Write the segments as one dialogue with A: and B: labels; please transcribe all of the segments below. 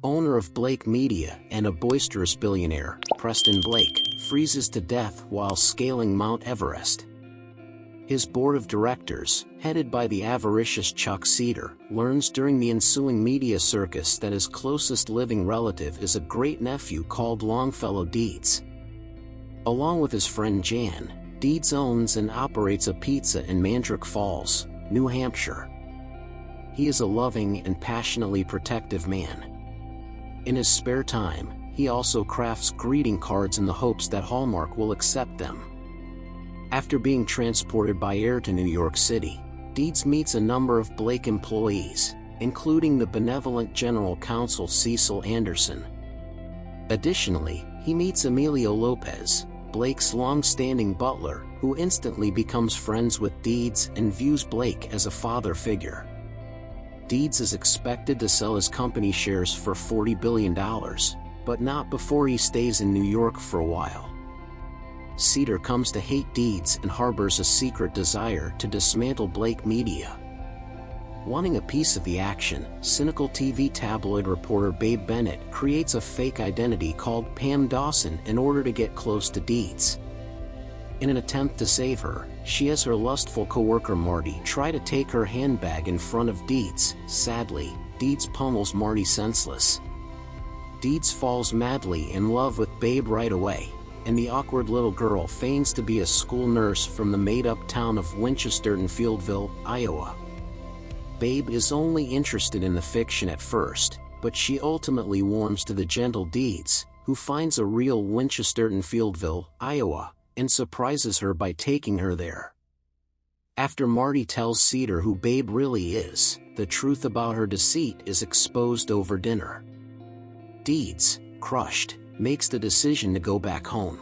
A: owner of Blake Media and a boisterous billionaire, Preston Blake, freezes to death while scaling Mount Everest. His board of directors, headed by the avaricious Chuck Cedar, learns during the ensuing media circus that his closest living relative is a great-nephew called Longfellow Deeds. Along with his friend Jan, Deeds owns and operates a pizza in Mandrake Falls, New Hampshire. He is a loving and passionately protective man. In his spare time, he also crafts greeting cards in the hopes that Hallmark will accept them. After being transported by air to New York City, Deeds meets a number of Blake employees, including the benevolent general counsel Cecil Anderson. Additionally, he meets Emilio Lopez, Blake's long-standing butler, who instantly becomes friends with Deeds and views Blake as a father figure. Deeds is expected to sell his company shares for $40 billion, but not before he stays in New York for a while. Cedar comes to hate Deeds and harbors a secret desire to dismantle Blake Media. Wanting a piece of the action, cynical TV tabloid reporter Babe Bennett creates a fake identity called Pam Dawson in order to get close to Deeds. In an attempt to save her, she has her lustful coworker Marty try to take her handbag in front of Deeds. Sadly, Deeds pummels Marty senseless. Deeds falls madly in love with Babe right away, and the awkward little girl feigns to be a school nurse from the made-up town of Winchester in Fieldville, Iowa. Babe is only interested in the fiction at first, but she ultimately warms to the gentle Deeds, who finds a real Winchester in Fieldville, Iowa, and surprises her by taking her there. After Marty tells Cedar who Babe really is, the truth about her deceit is exposed over dinner. Deeds, crushed, makes the decision to go back home.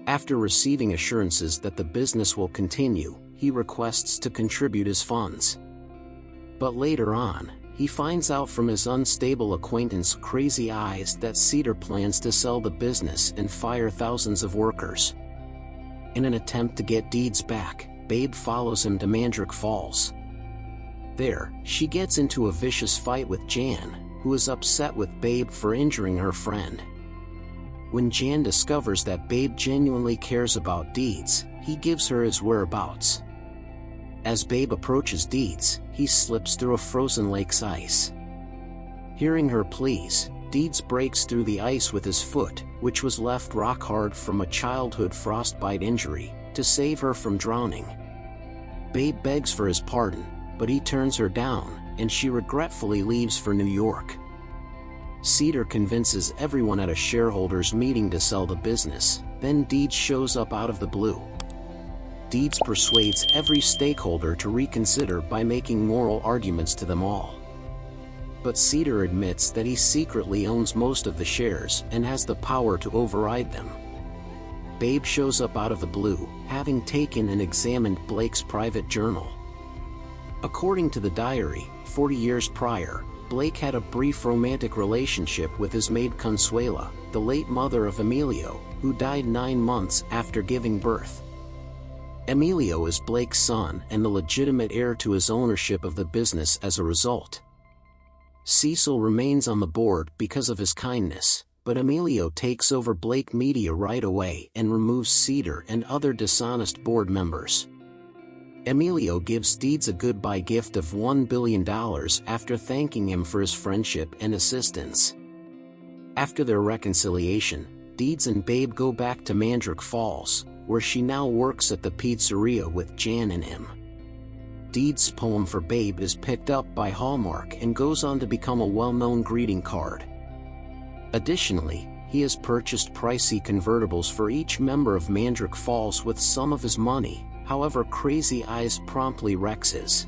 A: After receiving assurances that the business will continue, he requests to contribute his funds. But later on, he finds out from his unstable acquaintance Crazy Eyes that Cedar plans to sell the business and fire thousands of workers. In an attempt to get Deeds back, Babe follows him to Mandrake Falls. There, she gets into a vicious fight with Jan, who is upset with Babe for injuring her friend. When Jan discovers that Babe genuinely cares about Deeds, he gives her his whereabouts. As Babe approaches Deeds, he slips through a frozen lake's ice. Hearing her pleas, Deeds breaks through the ice with his foot, which was left rock hard from a childhood frostbite injury, to save her from drowning. Babe begs for his pardon, but he turns her down, and she regretfully leaves for New York. Cedar convinces everyone at a shareholders' meeting to sell the business, then Deeds shows up out of the blue. Deeds persuades every stakeholder to reconsider by making moral arguments to them all. But Cedar admits that he secretly owns most of the shares and has the power to override them. Babe shows up out of the blue, having taken and examined Blake's private journal. According to the diary, 40 years prior, Blake had a brief romantic relationship with his maid Consuela, the late mother of Emilio, who died 9 months after giving birth. Emilio is Blake's son and the legitimate heir to his ownership of the business as a result. Cecil remains on the board because of his kindness, but Emilio takes over Blake Media right away and removes Cedar and other dishonest board members. Emilio gives Deeds a goodbye gift of $1 billion after thanking him for his friendship and assistance. After their reconciliation, Deeds and Babe go back to Mandrake Falls, where she now works at the pizzeria with Jan and him. Deeds' poem for Babe is picked up by Hallmark and goes on to become a well-known greeting card. Additionally, he has purchased pricey convertibles for each member of Mandrake Falls with some of his money. However, Crazy Eyes promptly wrecks his.